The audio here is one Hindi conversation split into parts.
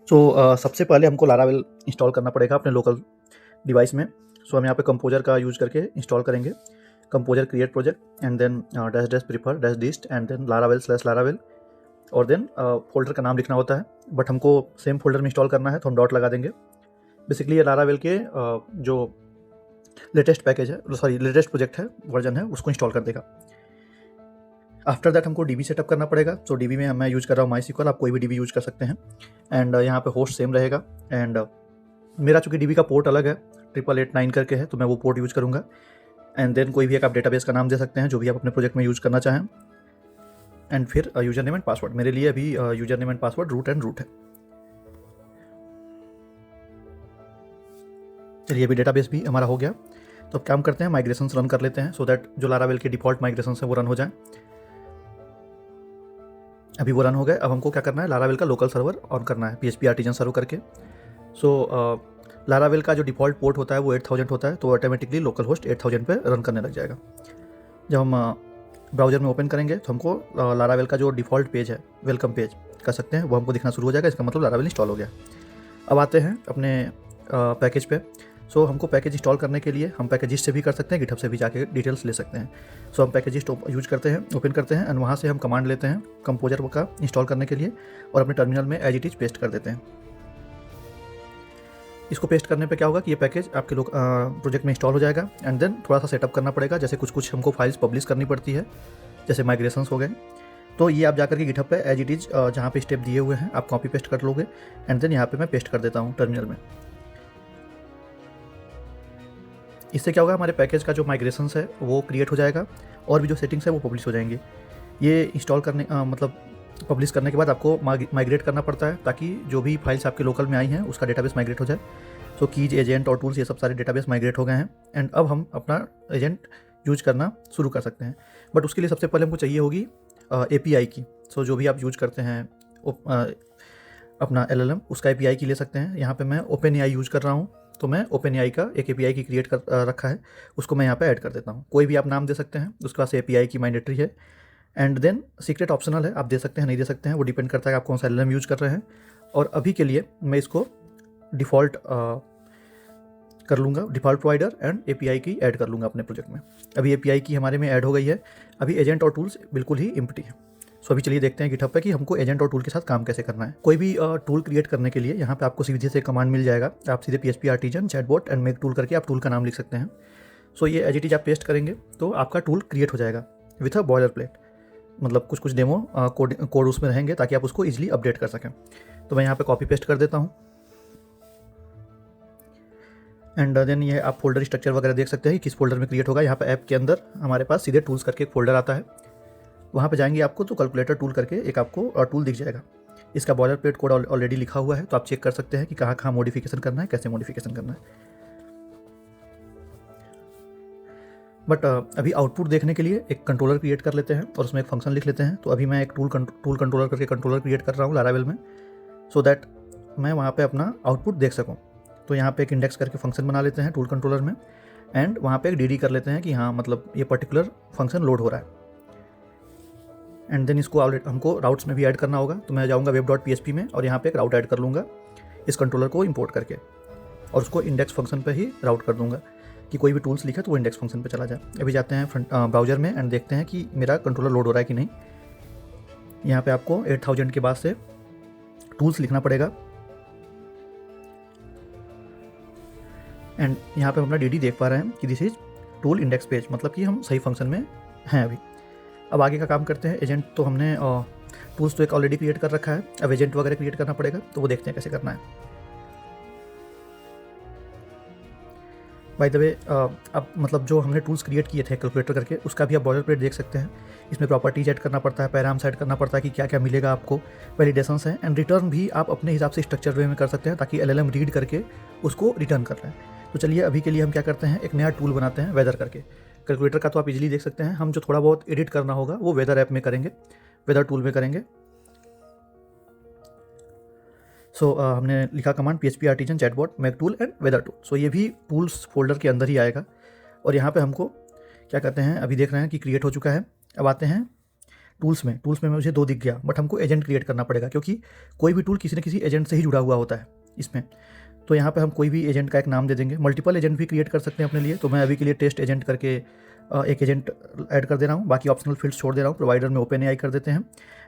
सबसे पहले हमको लारावेल इंस्टॉल करना पड़ेगा अपने लोकल डिवाइस में। हम यहाँ पे कंपोजर का यूज़ करके इंस्टॉल करेंगे। Composer create project and then dash dash prefer dash dist and then laravel slash laravel और देन फोल्डर का नाम लिखना होता है, बट हमको सेम फोल्डर में इंस्टॉल करना है तो हम डॉट लगा देंगे। बेसिकली ये लारावेल के जो लेटेस्ट पैकेज है, सॉरी लेटेस्ट प्रोजेक्ट है, वर्जन है, उसको इंस्टॉल कर देगा। आफ्टर दैट हमको DB सेटअप करना पड़ेगा। DB में मैं यूज़ कर रहा हूँ MySQL, आप कोई भी DB यूज़ कर सकते हैं। एंड यहाँ पे होस्ट सेम रहेगा। एंड मेरा चूँकि DB का पोर्ट अलग है, 8889 करके है, तो मैं वो पोर्ट यूज़ करूँगा। एंड देन कोई भी एक आप डेटाबेस का नाम दे सकते हैं जो भी आप अपने प्रोजेक्ट में यूज़ करना चाहें। एंड फिर यूज़र नेम एंड पासवर्ड, मेरे लिए अभी user name and password root है। चलिए अभी डेटाबेस भी हमारा हो गया। तो अब काम करते हैं, माइग्रेशंस रन कर लेते हैं सो दैट जो लारावेल के डिफ़ॉल्ट माइग्रेशंस हैं वो रन हो जाएं। अभी वो रन हो गए। अब हमको क्या करना है, लारावेल का लोकल सर्वर ऑन करना है PHP आर्टिजन सर्वर करके। लारावेल का जो डिफ़ॉल्ट पोर्ट होता है वो 8000 होता है, तो ऑटोमेटिकली लोकल होस्ट 8000 पे रन करने लग जाएगा। जब हम ब्राउज़र में ओपन करेंगे तो हमको लारावेल का जो डिफ़ॉल्ट पेज है, वेलकम पेज कह सकते हैं, वो हमको दिखना शुरू हो जाएगा। इसका मतलब लारावेल इंस्टॉल हो गया। अब आते हैं अपने पैकेज पे। हमको पैकेज इंस्टॉल करने के लिए हम पैकेजिस्ट से भी कर सकते हैं, गिटहब से भी जाके डिटेल्स ले सकते हैं। हम पैकेजिस्ट यूज करते हैं, ओपन करते हैं एंड वहाँ से हम कमांड लेते हैं कंपोजर का इंस्टॉल करने के लिए और अपने टर्मिनल में एज इट इज पेस्ट कर देते हैं। इसको पेस्ट करने पे क्या होगा कि ये पैकेज आपके प्रोजेक्ट में इंस्टॉल हो जाएगा। एंड देन थोड़ा सा सेटअप करना पड़ेगा, जैसे कुछ हमको फाइल्स पब्लिश करनी पड़ती है, जैसे माइग्रेशंस हो गए। तो ये आप जाकर के गिटहब पे एज इट इज जहाँ पे स्टेप दिए हुए हैं आप कॉपी पेस्ट कर लोगे। एंड देन यहाँ पे मैं पेस्ट कर देता हूँ टर्मिनल में। इससे क्या होगा, हमारे पैकेज का जो माइग्रेशंस है वो क्रिएट हो जाएगा और भी जो सेटिंग्स है वो पब्लिश हो जाएंगे। ये इंस्टॉल करने मतलब पब्लिश करने के बाद आपको माइग्रेट करना पड़ता है ताकि जो भी फाइल्स आपके लोकल में आई हैं उसका डेटाबेस माइग्रेट हो जाए। कीज, एजेंट और टूल्स ये सब सारे डेटाबेस माइग्रेट हो गए हैं। एंड अब हम अपना एजेंट यूज करना शुरू कर सकते हैं। बट उसके लिए सबसे पहले हमको चाहिए होगी API की। जो भी आप यूज करते हैं अपना LLM, उसका API की ले सकते हैं। यहाँ पे मैं OpenAI यूज कर रहा हूँ, तो मैं OpenAI का एक API की क्रिएट कर रखा है, उसको मैं यहाँ पे ऐड कर देता हूँ। कोई भी आप नाम दे सकते हैं, उसके पास API की मैंडेटरी है। एंड देन सीक्रेट ऑप्शनल है, आप दे सकते हैं नहीं दे सकते हैं, वो डिपेंड करता है आप कौन सा LLM यूज़ कर रहे हैं। और अभी के लिए मैं इसको डिफ़ॉल्ट कर लूँगा, डिफ़ॉल्ट प्रोवाइडर एंड API की ऐड कर लूँगा अपने प्रोजेक्ट में। अभी API की हमारे में ऐड हो गई है। अभी एजेंट और टूल्स बिल्कुल ही एम्प्टी है। अभी चलिए देखते हैं गिटहब पे कि हमको एजेंट और टूल के साथ काम कैसे करना है। कोई भी टूल क्रिएट करने के लिए यहाँ पे आपको सीधे से कमांड मिल जाएगा। आप सीधे PHP artisan chatbot and make tool करके आप टूल का नाम लिख सकते हैं। ये एज इट इज आप पेस्ट करेंगे तो आपका टूल क्रिएट हो जाएगा विथ अ बॉयलर प्लेट, मतलब कुछ डेमो कोड उसमें रहेंगे ताकि आप उसको ईजिली अपडेट कर सकें। तो मैं यहाँ पे कॉपी पेस्ट कर देता हूँ। एंड देन ये आप फोल्डर स्ट्रक्चर वगैरह देख सकते हैं किस फोल्डर में क्रिएट होगा। यहाँ पे ऐप के अंदर हमारे पास सीधे टूल्स करके एक फोल्डर आता है, वहाँ पे जाएंगे आपको तो कैलकुलेटर टूल करके एक आपको टूल दिख जाएगा। इसका बॉयलर प्लेट कोड ऑलरेडी लिखा हुआ है, तो आप चेक कर सकते हैं कि कहाँ कहाँ मॉडिफिकेशन करना है, कैसे मॉडिफिकेशन करना है। बट अभी आउटपुट देखने के लिए एक कंट्रोलर क्रिएट कर लेते हैं और उसमें एक फंक्शन लिख लेते हैं। तो अभी मैं एक टूल कंट्रोलर करके कंट्रोलर क्रिएट कर रहा हूँ लारावेल में, सो दैट मैं वहाँ पे अपना आउटपुट देख सकूँ। तो यहाँ पे एक इंडेक्स करके फंक्शन बना लेते हैं टूल कंट्रोलर में एंड वहाँ पे एक DD कर लेते हैं कि हाँ मतलब ये पर्टिकुलर फंक्शन लोड हो रहा है। एंड देन इसको हमको राउट्स में भी ऐड करना होगा, तो मैं जाऊँगा web.php में और यहाँ पे एक राउट ऐड कर लूँगा इस कंट्रोलर को इंपोर्ट करके और उसको इंडेक्स फंक्शन पे ही राउट कर दूँगा कि कोई भी टूल्स लिखे तो वो इंडेक्स फंक्शन पे चला जाए। अभी जाते हैं फ्रंट ब्राउज़र में एंड देखते हैं कि मेरा कंट्रोलर लोड हो रहा है कि नहीं। यहाँ पे आपको 8000 के बाद से टूल्स लिखना पड़ेगा एंड यहाँ पे हम अपना DD देख पा रहे हैं कि this is tool index page, मतलब कि हम सही फंक्शन में हैं अभी। अब आगे का काम करते हैं। एजेंट तो हमने टूल्स तो एक ऑलरेडी क्रिएट कर रखा है, अब एजेंट वगैरह क्रिएट करना पड़ेगा, तो वो देखते हैं कैसे करना है। बाय द वे अब मतलब जो हमने टूल्स क्रिएट किए थे कैलकुलेटर करके, उसका भी आप बॉयलर प्लेट देख सकते हैं। इसमें प्रॉपर्टीज ऐड करना पड़ता है, पैराम्स ऐड करना पड़ता है कि क्या क्या मिलेगा आपको, वैलिडेशंस हैं एंड रिटर्न भी आप अपने हिसाब से स्ट्रक्चर वे में कर सकते हैं ताकि LLM रीड करके उसको रिटर्न कर रहे हैं। तो चलिए अभी के लिए हम क्या करते हैं, एक नया टूल बनाते हैं वेदर करके। कैलकुलेटर का तो आप इजीली देख सकते हैं, हम जो थोड़ा बहुत एडिट करना होगा वो वेदर ऐप में करेंगे, वेदर टूल में करेंगे। हमने लिखा command PHP artisan chatbot make tool and weather tool. ये भी टूल्स फोल्डर के अंदर ही आएगा और यहाँ पे हमको क्या करते हैं, अभी देख रहे हैं कि क्रिएट हो चुका है। अब आते हैं टूल्स में मुझे 2 दिख गया, बट हमको एजेंट क्रिएट करना पड़ेगा क्योंकि कोई भी टूल किसी न किसी एजेंट से ही जुड़ा हुआ होता है इसमें। तो यहाँ पे हम कोई भी एजेंट का एक नाम दे देंगे। मल्टीपल एजेंट भी क्रिएट कर सकते हैं अपने लिए, तो मैं अभी के लिए टेस्ट एजेंट करके एक एजेंट ऐड कर दे रहा हूँ, बाकी ऑप्शनल फील्ड्स छोड़ दे रहा हूँ। प्रोवाइडर में ओपन कर देते हैं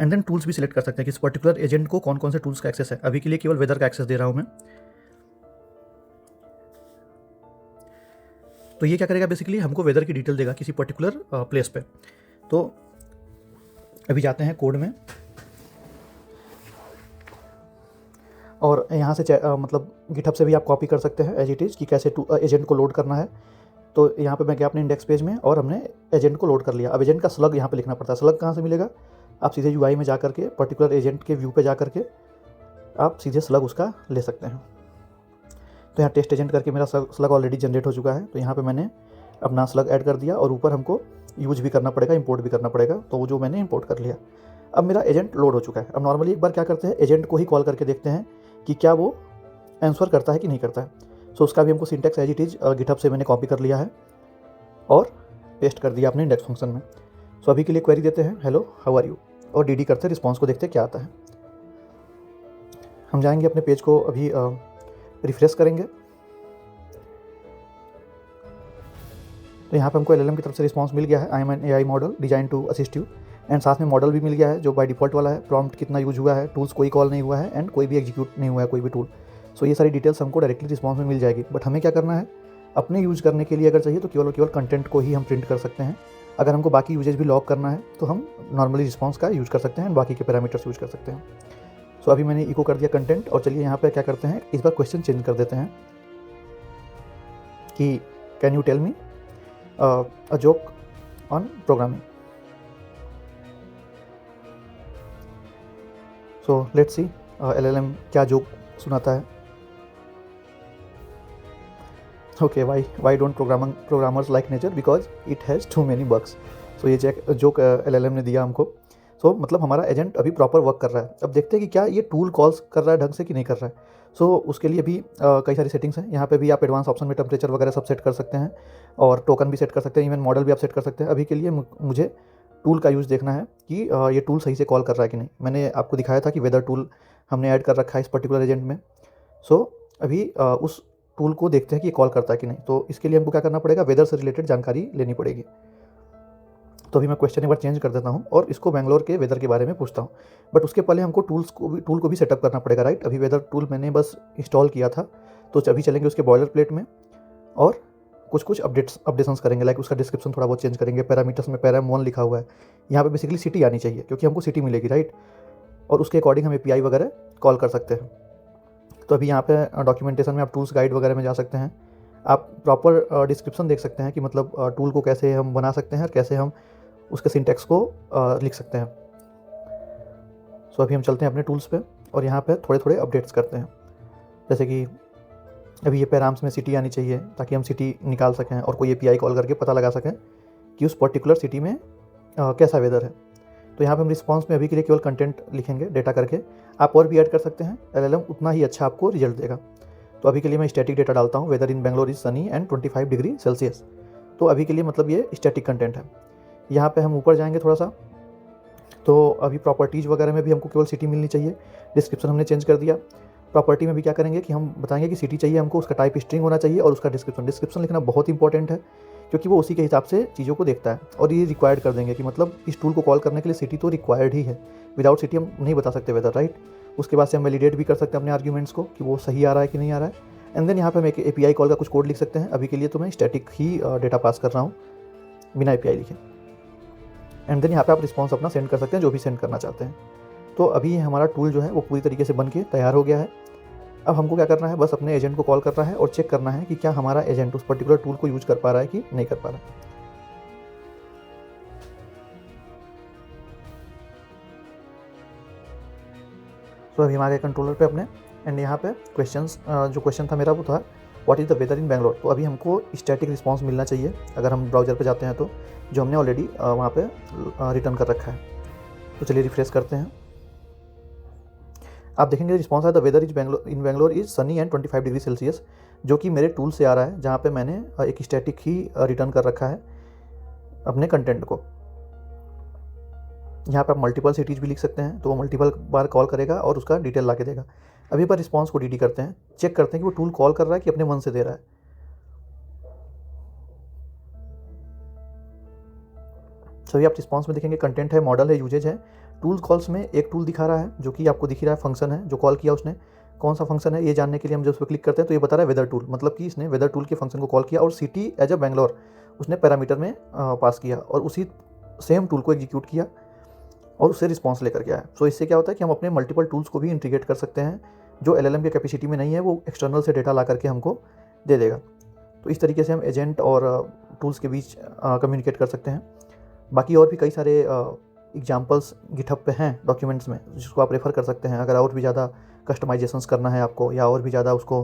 एंड देन टूल्स भी सिलेक्ट कर सकते हैं कि इस पर्टिकुलर एजेंट को कौन कौन से टूल्स का एक्सेस है। अभी के लिए केवल वेदर का एक्सेस दे रहा हूँ मैं। तो ये क्या करेगा, बेसिकली हमको वेदर की डिटेल देगा किसी पर्टिकुलर प्लेस पे। तो अभी जाते हैं कोड में और यहाँ से मतलब गिटहब से भी आप कॉपी कर सकते हैं एज इट इज़ कि कैसे एजेंट को लोड करना है। तो यहाँ पे मैं गया अपने इंडेक्स पेज में और हमने एजेंट को लोड कर लिया। अब एजेंट का स्लग यहाँ पे लिखना पड़ता है। स्लग कहाँ से मिलेगा, आप सीधे यूआई में जा करके पर्टिकुलर एजेंट के व्यू पे जा करके आप सीधे स्लग उसका ले सकते हैं। तो यहाँ टेस्ट एजेंट करके मेरा स्लग ऑलरेडी जनरेट हो चुका है। तो यहाँ पे मैंने अपना स्लग ऐड कर दिया और ऊपर हमको यूज भी करना पड़ेगा, इंपोर्ट भी करना पड़ेगा। तो वो जो मैंने इंपोर्ट कर लिया। अब मेरा एजेंट लोड हो चुका है। अब नॉर्मली एक बार क्या करते हैं, एजेंट को ही कॉल करके देखते हैं कि क्या वो आंसर करता है कि नहीं करता है। सो उसका भी हमको syntax as it is GitHub से मैंने कॉपी कर लिया है और पेस्ट कर दिया अपने इंडेक्स फंक्शन में। सो अभी के लिए क्वेरी देते हैं हेलो हाउ आर यू और डीडी करते हैं, रिस्पॉन्स को देखते हैं क्या आता है। हम जाएंगे अपने पेज को अभी रिफ्रेश करेंगे। तो यहाँ पे हमको एलएलएम की तरफ से रिस्पांस मिल गया है, I am an AI model design to assist you. And साथ में मॉडल भी मिल गया है जो बाय डिफ़ॉल्ट वाला है। प्रॉम्प्ट कितना यूज हुआ है, टूल्स कोई कॉल नहीं हुआ है एंड कोई भी एग्जीक्यूट नहीं हुआ है कोई भी टूल। सो ये सारी डिटेल्स हमको डायरेक्टली रिस्पांस में मिल जाएगी। बट हमें क्या करना है, अपने यूज़ करने के लिए अगर चाहिए तो केवल और केवल कंटेंट को ही हम प्रिंट कर सकते हैं। अगर हमको बाकी यूजेज भी लॉग करना है तो हम नॉर्मली रिस्पांस का यूज़ कर सकते हैं, बाकी के पैरामीटर्स यूज़ कर सकते हैं। सो अभी मैंने इको कर दिया कंटेंट और चलिए यहाँ पे क्या करते हैं, इस बार क्वेश्चन चेंज कर देते हैं कि can you tell me a joke on programming. So let's see LLM क्या जोक सुनाता है। Okay, why don't programmers like nature because it has too many bugs. So ये जोक एलएलएम ने दिया हमको। सो मतलब हमारा एजेंट अभी प्रॉपर वर्क कर रहा है। अब देखते हैं कि क्या ये टूल कॉल्स कर रहा है ढंग से कि नहीं कर रहा है। सो उसके लिए भी कई सारी सेटिंग्स हैं। यहाँ पे भी आप एडवांस ऑप्शन में टेम्परेचर वगैरह सब सेट कर सकते हैं और टोकन भी सेट कर सकते हैं, इवन मॉडल भी आप सेट कर सकते हैं। अभी के लिए मुझे टूल का यूज़ देखना है कि ये टूल सही से कॉल कर रहा है कि नहीं। मैंने आपको दिखाया था कि वेदर टूल हमने ऐड कर रखा है इस पर्टिकुलर एजेंट में। सो अभी उस टूल को देखते हैं कि ये कॉल करता है कि नहीं। तो इसके लिए हमको क्या करना पड़ेगा, वेदर से रिलेटेड जानकारी लेनी पड़ेगी। तो अभी मैं क्वेश्चन एक बार चेंज कर देता हूँ और इसको बेंगलोर के वेदर के बारे में पूछता हूँ। बट उसके पहले हमको टूल को भी सेटअप करना पड़ेगा, राइट। अभी वेदर टूल मैंने बस इंस्टॉल किया था। तो अभी चलेंगे उसके बॉयलर प्लेट में और कुछ अपडेशंस करेंगे। लाइक उसका डिस्क्रिप्शन थोड़ा बहुत चेंज करेंगे। पैरामीटर्स में पैराम 1 लिखा हुआ है, यहाँ पे बेसिकली सिटी आनी चाहिए क्योंकि हमको सिटी मिलेगी, राइट। और उसके अकॉर्डिंग हम API वगैरह कॉल कर सकते हैं। तो अभी यहाँ पे डॉक्यूमेंटेशन में आप टूल्स गाइड वगैरह में जा सकते हैं। आप प्रॉपर डिस्क्रिप्शन देख सकते हैं कि मतलब टूल को कैसे हम बना सकते हैं और कैसे हम उसके सिंटैक्स को लिख सकते हैं। सो अभी हम चलते हैं अपने टूल्स पे और यहाँ पे थोड़े थोड़े अपडेट्स करते हैं। जैसे कि अभी ये पैराम्स में सिटी आनी चाहिए ताकि हम सिटी निकाल सकें और कोई API कॉल करके पता लगा सकें कि उस पर्टिकुलर सिटी में कैसा वेदर है। तो यहाँ पे हम रिस्पांस में अभी के लिए केवल कंटेंट लिखेंगे डेटा करके। आप और भी ऐड कर सकते हैं, एलएलएम उतना ही अच्छा आपको रिजल्ट देगा। तो अभी के लिए मैं स्टैटिक डेटा डालता हूँ, weather in Bangalore is sunny and 25 degree Celsius. तो अभी के लिए मतलब ये स्टैटिक कंटेंट है। यहाँ पे हम ऊपर जाएंगे थोड़ा सा, तो अभी प्रॉपर्टीज़ वगैरह में भी हमको केवल सिटी मिलनी चाहिए। डिस्क्रिप्शन हमने चेंज कर दिया। प्रॉपर्टी में भी क्या करेंगे कि हम बताएंगे कि सिटी चाहिए हमको, उसका टाइप स्ट्रिंग होना चाहिए और उसका डिस्क्रिप्शन लिखना बहुत इंपॉर्टेंट है क्योंकि वो उसी के हिसाब से चीज़ों को देखता है। और ये रिक्वायर्ड कर देंगे कि मतलब इस टूल को कॉल करने के लिए सिटी तो रिक्वायर्ड ही है, विदाउट सिटी हम नहीं बता सकते वेदर, राइट। उसके बाद से हम वैलिडेट भी कर सकते हैं अपने आर्ग्यूमेंट्स को कि वो सही आ रहा है कि नहीं आ रहा है। एंड देन यहाँ पे हम एक API कॉल का कुछ कोड लिख सकते हैं। अभी के लिए तो मैं स्टैटिक ही डेटा पास कर रहा हूँ बिना API लिखे। एंड देन यहाँ पे आप रिस्पॉन्स अपना सेंड कर सकते हैं जो भी सेंड करना चाहते हैं। तो अभी हमारा टूल जो है वो पूरी तरीके से बन के तैयार हो गया है। अब हमको क्या करना है, बस अपने एजेंट को कॉल करना है और चेक करना है कि क्या हमारा एजेंट उस पर्टिकुलर टूल को यूज कर पा रहा है कि नहीं कर पा रहा है। तो अभी हमारे कंट्रोलर पे अपने एंड यहाँ पे जो क्वेश्चन था मेरा वो था what is the weather in Bangalore. तो अभी हमको स्टैटिक रिस्पांस मिलना चाहिए अगर हम ब्राउज़र पे जाते हैं तो, जो हमने ऑलरेडी वहाँ पे रिटर्न कर रखा है। तो चलिए रिफ्रेश करते हैं। आप देखेंगे रिस्पांस है the weather in Bangalore is sunny and 25 degree Celsius, जो कि मेरे टूल से आ रहा है जहाँ पे मैंने एक स्टैटिक ही रिटर्न कर रखा है अपने कंटेंट को। यहाँ पे आप मल्टीपल सिटीज़ भी लिख सकते हैं, तो वो मल्टीपल बार कॉल करेगा और उसका डिटेल ला के देगा। अभी पर रिस्पॉन्स को डीडी करते हैं, चेक करते हैं कि वो टूल कॉल कर रहा है कि अपने मन से दे रहा है। सभी आप रिस्पॉन्स में देखेंगे कंटेंट है, मॉडल है, यूजेज है। टूल कॉल्स में एक टूल दिखा रहा है जो कि आपको दिख रहा है, फंक्शन है जो कॉल किया उसने। कौन सा फंक्शन है ये जानने के लिए हम जब उस पर क्लिक करते हैं तो ये बता रहा है वेदर टूल, मतलब कि इसने वेदर टूल के फंक्शन को कॉल किया और सिटी एज अ बेंगलोर उसने पैरामीटर में पास किया और उसी सेम टूल को एग्जीक्यूट किया और उससे रिस्पॉन्स लेकर के आया। सो इससे क्या होता है कि हम अपने मल्टीपल टूल्स को भी इंटीग्रेट कर सकते हैं, जो LLM के कैपेसिटी में नहीं है वो एक्सटर्नल से डेटा ला करके हमको दे देगा। तो इस तरीके से हम एजेंट और टूल्स के बीच कम्युनिकेट कर सकते हैं। बाकी और भी कई सारे एग्जाम्पल्स गिटहब पे हैं डॉक्यूमेंट्स में, जिसको आप रेफ़र कर सकते हैं अगर और भी ज़्यादा कस्टमाइजेशंस करना है आपको या और भी ज़्यादा उसको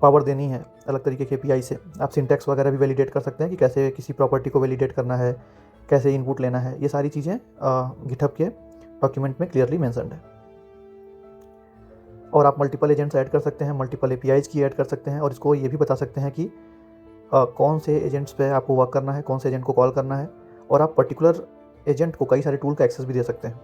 पावर देनी है अलग तरीके के API से। आप सिंटैक्स वगैरह भी वैलिडेट कर सकते हैं कि कैसे किसी प्रॉपर्टी को वैलिडेट करना है, कैसे इनपुट लेना है, ये सारी चीज़ें गिटहब के डॉक्यूमेंट में क्लियरली मेंशन्ड है। और आप मल्टीपल एजेंट्स ऐड कर सकते हैं, मल्टीपल APIs की ऐड कर सकते हैं और इसको ये भी बता सकते हैं कि कौन से एजेंट्स पे आपको वर्क करना है, कौन से एजेंट को कॉल करना है, और आप पर्टिकुलर एजेंट को कई सारे टूल का एक्सेस भी दे सकते हैं।